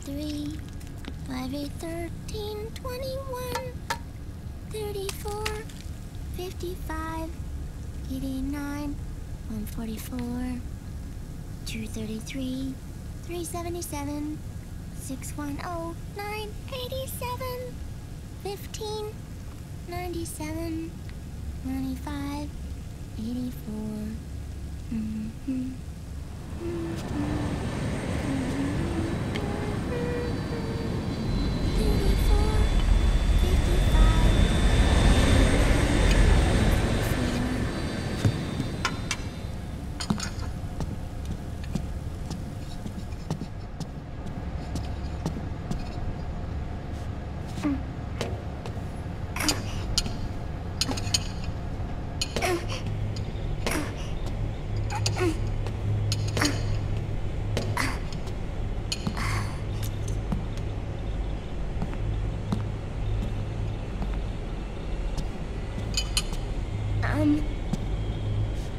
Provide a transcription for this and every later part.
3, 5, 8, 13, 21, 34, 55, 89, 144, 233, 377, 610, 987, 15, 97, 95, 84.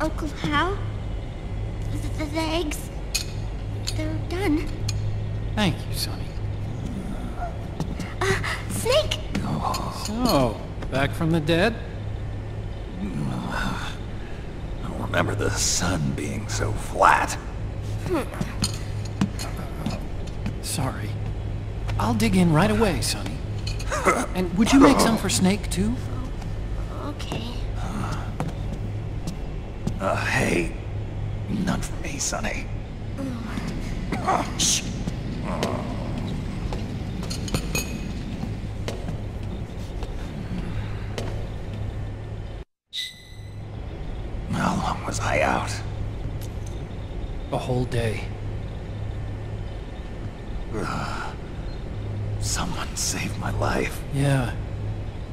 Uncle Hal? The eggs? They're done. Thank you, Sonny. Snake! So, back from the dead? I don't remember the sun being so flat. Sorry. I'll dig in right away, Sonny. And would you make some for Snake, too? Okay. Hey, none for me, Sonny. Shh. How long was I out? A whole day. Someone saved my life. Yeah.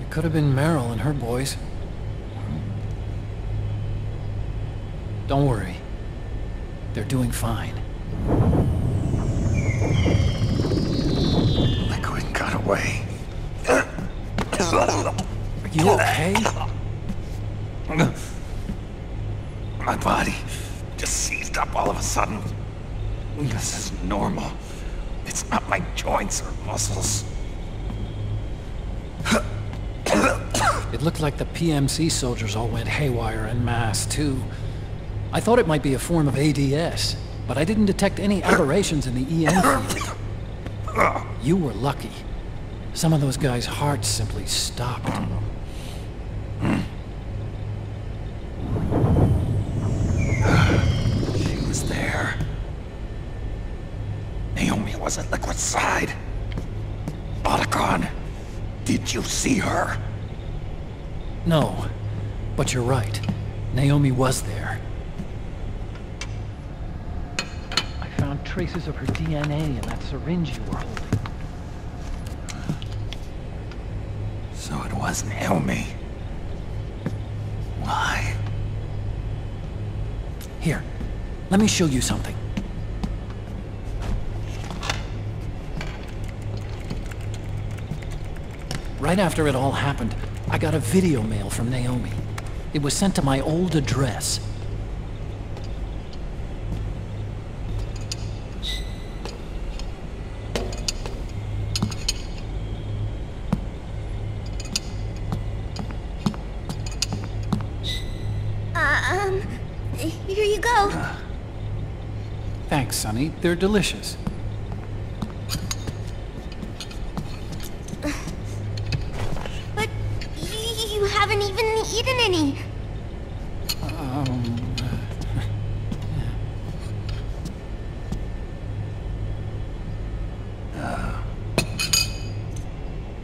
It could have been Meryl and her boys. Don't worry. They're doing fine. Liquid got away. Are you okay? My body just seized up all of a sudden. This is normal. It's not my joints or muscles. It looked like the PMC soldiers all went haywire en masse, too. I thought it might be a form of ADS, but I didn't detect any aberrations in the EM field. You were lucky. Some of those guys' hearts simply stopped. She was there. Naomi was at Liquid's side. Otacon, did you see her? No, but you're right. Naomi was there. I found traces of her DNA in that syringe you were holding. So it was Naomi. Why? Here, let me show you something. Right after it all happened, I got a video mail from Naomi. It was sent to my old address. Here you go. Thanks, Sonny. They're delicious. But you haven't even eaten any.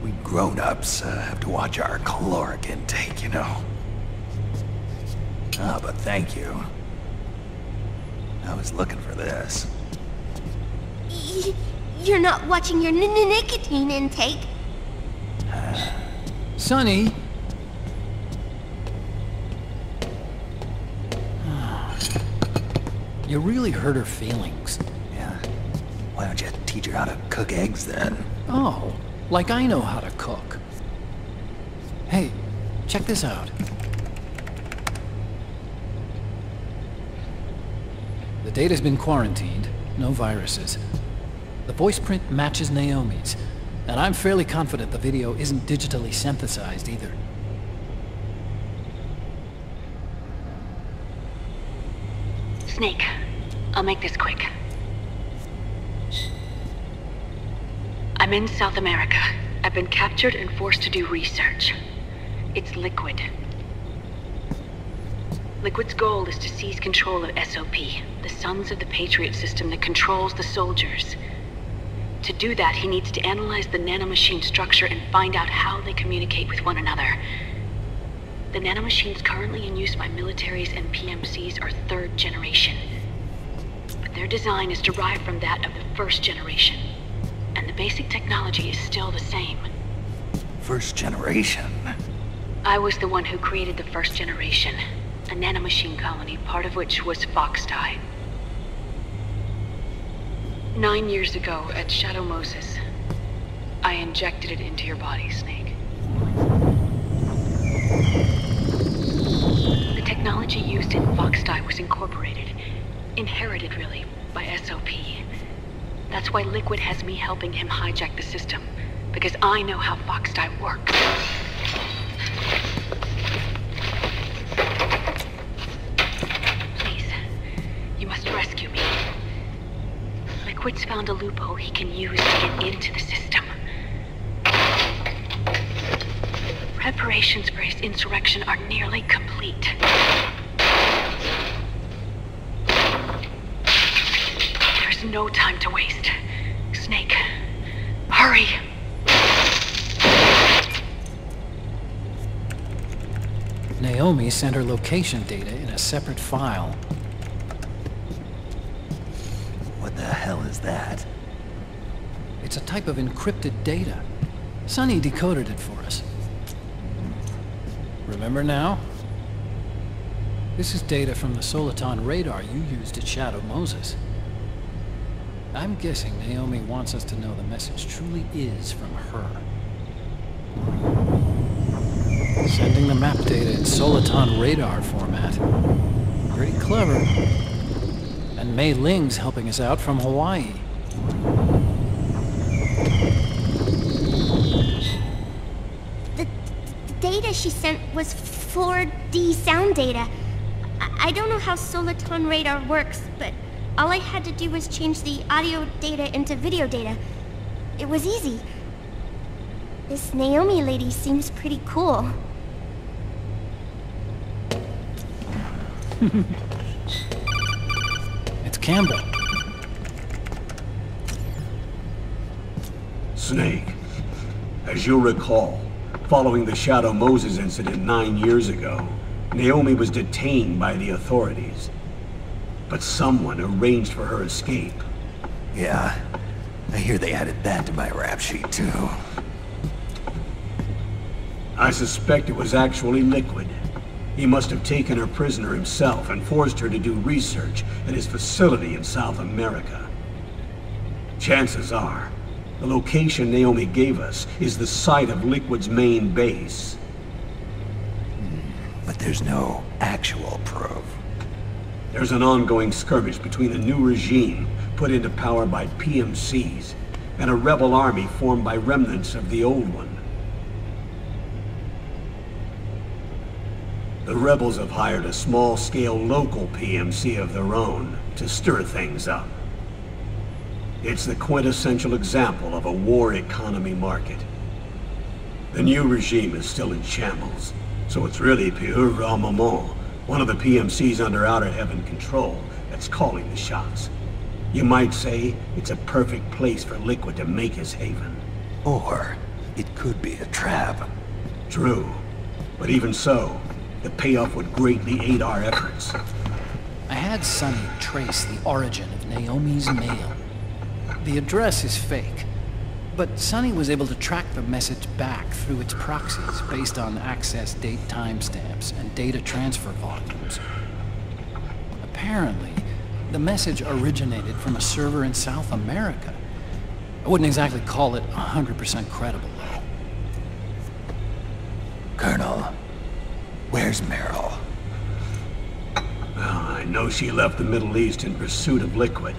We grown-ups have to watch our caloric intake, you know. But thank you. I was looking for this. You're not watching your nicotine intake. Sonny! You really hurt her feelings. Yeah. Why don't you teach her how to cook eggs then? Oh, like I know how to cook. Hey, check this out. The data's been quarantined, no viruses. The voice print matches Naomi's, and I'm fairly confident the video isn't digitally synthesized either. Snake, I'll make this quick. I'm in South America. I've been captured and forced to do research. It's Liquid. Liquid's goal is to seize control of SOP, the Sons of the Patriot system that controls the soldiers. To do that, he needs to analyze the nanomachine structure and find out how they communicate with one another. The nanomachines currently in use by militaries and PMCs are third generation. But their design is derived from that of the first generation. And the basic technology is still the same. First generation? I was the one who created the first generation. A nanomachine colony, part of which was Foxdie. 9 years ago, at Shadow Moses, I injected it into your body, Snake. The technology used in Foxdie was incorporated, inherited really, by SOP. That's why Liquid has me helping him hijack the system, because I know how Foxdie works. Please, you must rescue me. Liquid's found a loophole he can use to get into the system. Preparations for his insurrection are nearly complete. There's no time to waste. Snake, hurry! Naomi sent her location data in a separate file. What the hell is that? It's a type of encrypted data. Sonny decoded it for us. Remember now? This is data from the Soliton radar you used at Shadow Moses. I'm guessing Naomi wants us to know the message truly is from her. Sending the map data in Soliton radar format. Pretty clever. And Mei Ling's helping us out from Hawaii. The data she sent was 4D sound data. I don't know how Soliton radar works, but all I had to do was change the audio data into video data. It was easy. This Naomi lady seems pretty cool. It's Campbell. Snake, as you'll recall, following the Shadow Moses incident 9 years ago, Naomi was detained by the authorities. But someone arranged for her escape. Yeah, I hear they added that to my rap sheet too. I suspect it was actually Liquid. He must have taken her prisoner himself and forced her to do research at his facility in South America. Chances are, the location Naomi gave us is the site of Liquid's main base. But there's no actual proof. There's an ongoing skirmish between a new regime put into power by PMCs and a rebel army formed by remnants of the old one. The rebels have hired a small-scale local PMC of their own to stir things up. It's the quintessential example of a war economy market. The new regime is still in shambles, so it's really pure armament, one of the PMCs under Outer Heaven control, that's calling the shots. You might say it's a perfect place for Liquid to make his haven. Or it could be a trap. True, but even so, the payoff would greatly aid our efforts. I had Sonny trace the origin of Naomi's mail. The address is fake, but Sonny was able to track the message back through its proxies based on access date timestamps and data transfer volumes. Apparently, the message originated from a server in South America. I wouldn't exactly call it 100% credible, though. Colonel, where's Meryl? Well, I know she left the Middle East in pursuit of Liquid.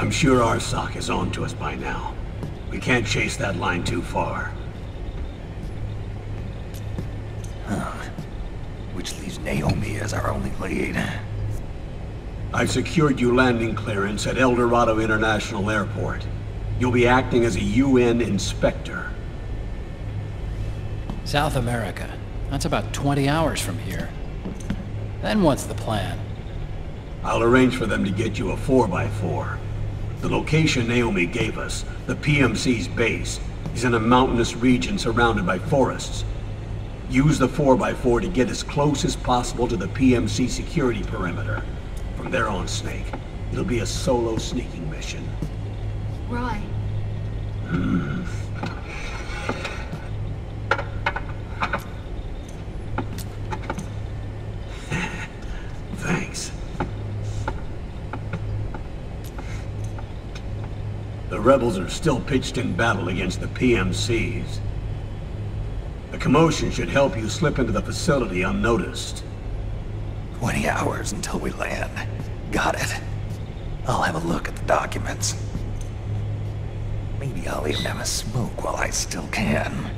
I'm sure Arsak is on to us by now. We can't chase that line too far. Which leaves Naomi as our only lead. I've secured you landing clearance at El Dorado International Airport. You'll be acting as a UN inspector. South America. That's about 20 hours from here. Then what's the plan? I'll arrange for them to get you a 4x4. The location Naomi gave us, the PMC's base, is in a mountainous region surrounded by forests. Use the 4x4 to get as close as possible to the PMC security perimeter. From there on, Snake, it'll be a solo sneaking mission. Right. Thanks. The rebels are still pitched in battle against the PMCs. The commotion should help you slip into the facility unnoticed. 20 hours until we land. Got it. I'll have a look at the documents. Maybe I'll even have a smoke while I still can.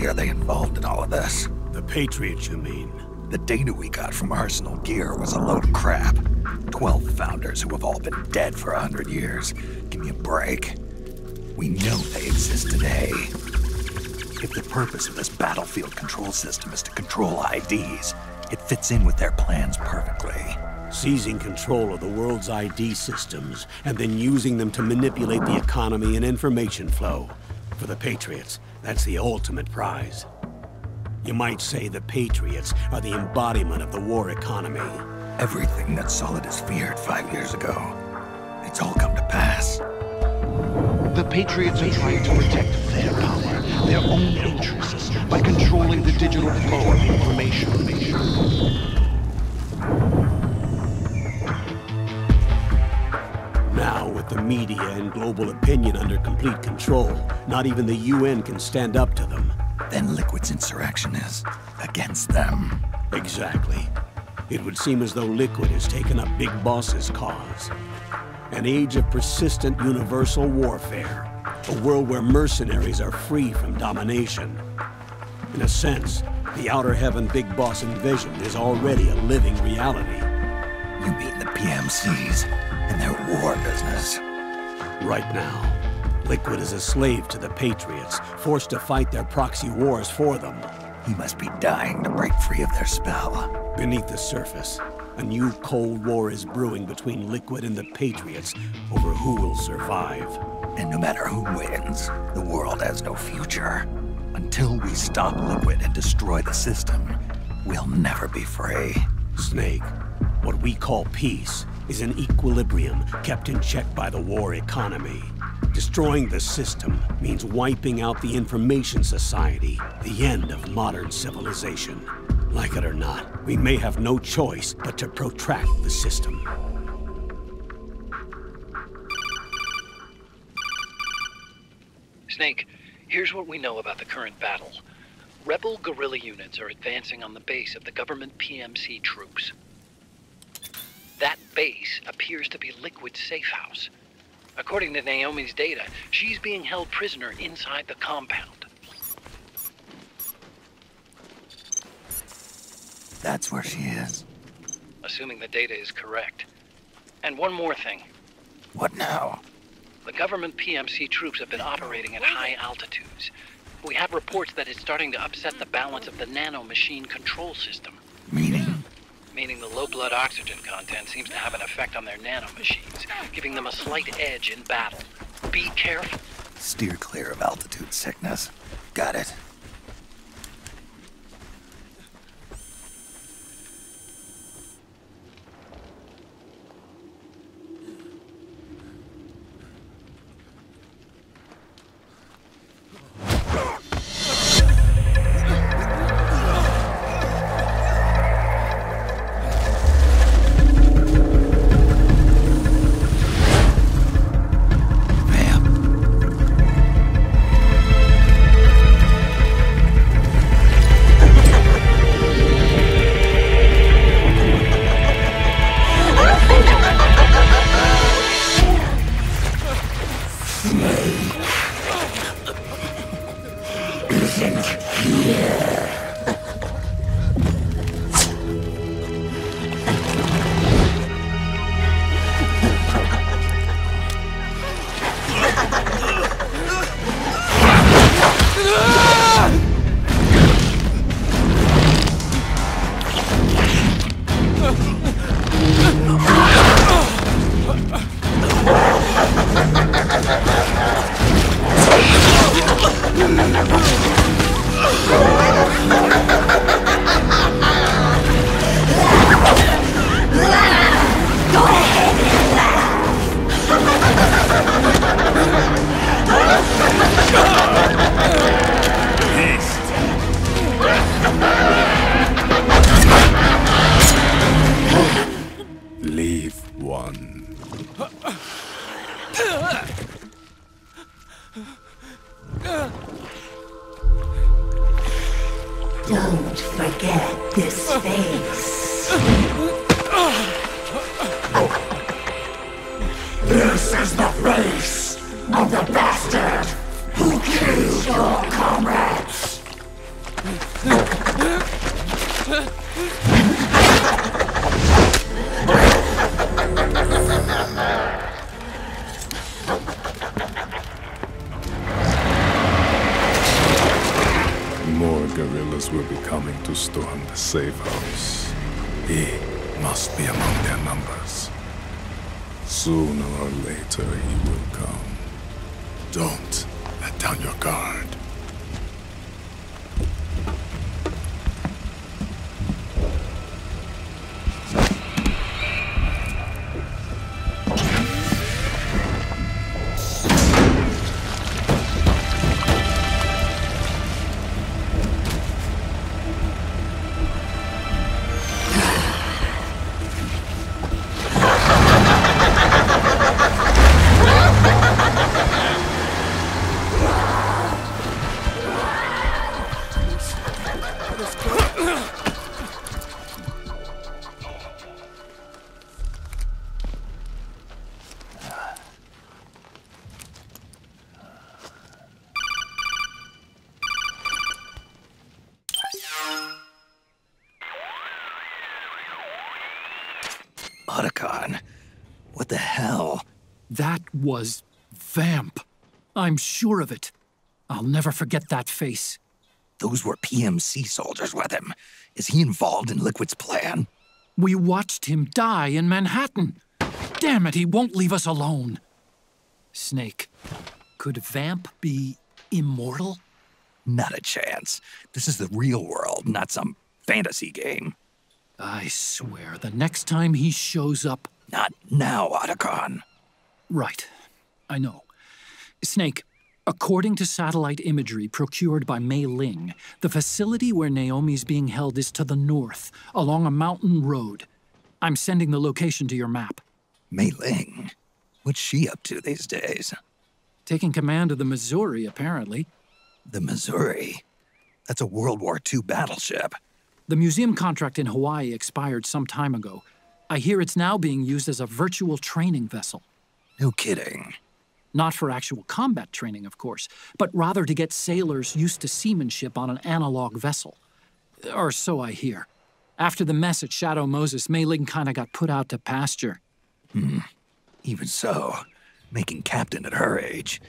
Are they involved in all of this? The Patriots, you mean? The data we got from Arsenal Gear was a load of crap. 12 founders who have all been dead for 100 years. Give me a break. We know they exist today. If the purpose of this battlefield control system is to control IDs, it fits in with their plans perfectly. Seizing control of the world's ID systems, and then using them to manipulate the economy and information flow. For the Patriots, that's the ultimate prize. You might say the Patriots are the embodiment of the war economy. Everything that Solidus feared 5 years ago, it's all come to pass. The Patriots are trying to protect their power, their own interests, by controlling the digital flow of information. Now, with the media and global opinion under complete control, not even the UN can stand up to them. Then Liquid's insurrection is against them. Exactly. It would seem as though Liquid has taken up Big Boss's cause. An age of persistent universal warfare. A world where mercenaries are free from domination. In a sense, the Outer Heaven Big Boss envisioned is already a living reality. You mean the PMCs and their war business? Right now, Liquid is a slave to the Patriots, forced to fight their proxy wars for them. He must be dying to break free of their spell. Beneath the surface, a new Cold War is brewing between Liquid and the Patriots over who will survive. And no matter who wins, the world has no future. Until we stop Liquid and destroy the system, we'll never be free. Snake, what we call peace is an equilibrium kept in check by the war economy. Destroying the system means wiping out the information society, the end of modern civilization. Like it or not, we may have no choice but to protract the system. Snake, here's what we know about the current battle. Rebel guerrilla units are advancing on the base of the government PMC troops. That base appears to be Liquid's safe house. According to Naomi's data, she's being held prisoner inside the compound. That's where she is. Assuming the data is correct. And one more thing. What now? The government PMC troops have been operating at high altitudes. We have reports that it's starting to upset the balance of the nanomachine control system. Meaning? Meaning the low blood oxygen content seems to have an effect on their nanomachines, giving them a slight edge in battle. Be careful. Steer clear of altitude sickness. Got it. Don't forget this face. This is the face of the bastard who killed your comrades. More guerrillas will be coming to storm the safe house. He must be among their numbers. Sooner or later he will come. Don't let down your guard. Otacon, what the hell? That was Vamp. I'm sure of it. I'll never forget that face. Those were PMC soldiers with him. Is he involved in Liquid's plan? We watched him die in Manhattan. Damn it, he won't leave us alone. Snake, could Vamp be immortal? Not a chance. This is the real world, not some fantasy game. I swear, the next time he shows up... Not now, Otacon. Right. I know. Snake, according to satellite imagery procured by Mei Ling, the facility where Naomi's being held is to the north, along a mountain road. I'm sending the location to your map. Mei Ling? What's she up to these days? Taking command of the Missouri, apparently. The Missouri? That's a World War II battleship. The museum contract in Hawaii expired some time ago. I hear it's now being used as a virtual training vessel. No kidding. Not for actual combat training, of course, but rather to get sailors used to seamanship on an analog vessel. Or so I hear. After the mess at Shadow Moses, Mei Ling kinda got put out to pasture. Even so, making captain at her age,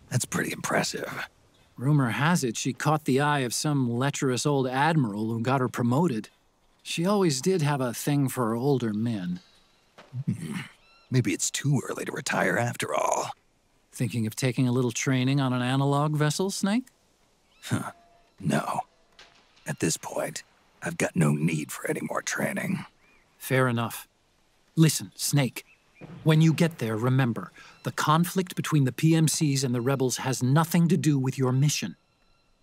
that's pretty impressive. Rumor has it she caught the eye of some lecherous old admiral who got her promoted. She always did have a thing for older men. Maybe it's too early to retire after all. Thinking of taking a little training on an analog vessel, Snake? No. At this point, I've got no need for any more training. Fair enough. Listen, Snake. When you get there, remember, the conflict between the PMCs and the rebels has nothing to do with your mission.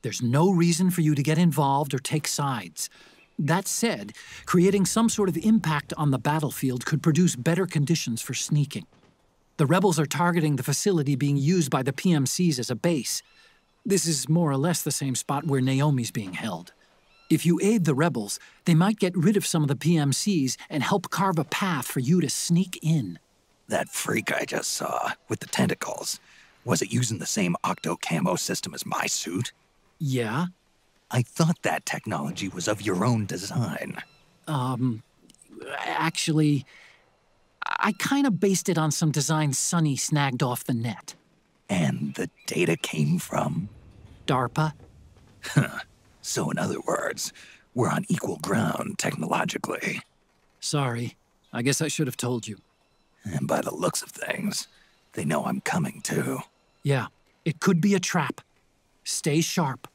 There's no reason for you to get involved or take sides. That said, creating some sort of impact on the battlefield could produce better conditions for sneaking. The rebels are targeting the facility being used by the PMCs as a base. This is more or less the same spot where Naomi's being held. If you aid the rebels, they might get rid of some of the PMCs and help carve a path for you to sneak in. That freak I just saw, with the tentacles, was it using the same octo-camo system as my suit? Yeah? I thought that technology was of your own design. Actually, I kind of based it on some design Sonny snagged off the net. And the data came from? DARPA? So in other words, we're on equal ground technologically. Sorry. I guess I should have told you. And by the looks of things, they know I'm coming too. Yeah, it could be a trap. Stay sharp.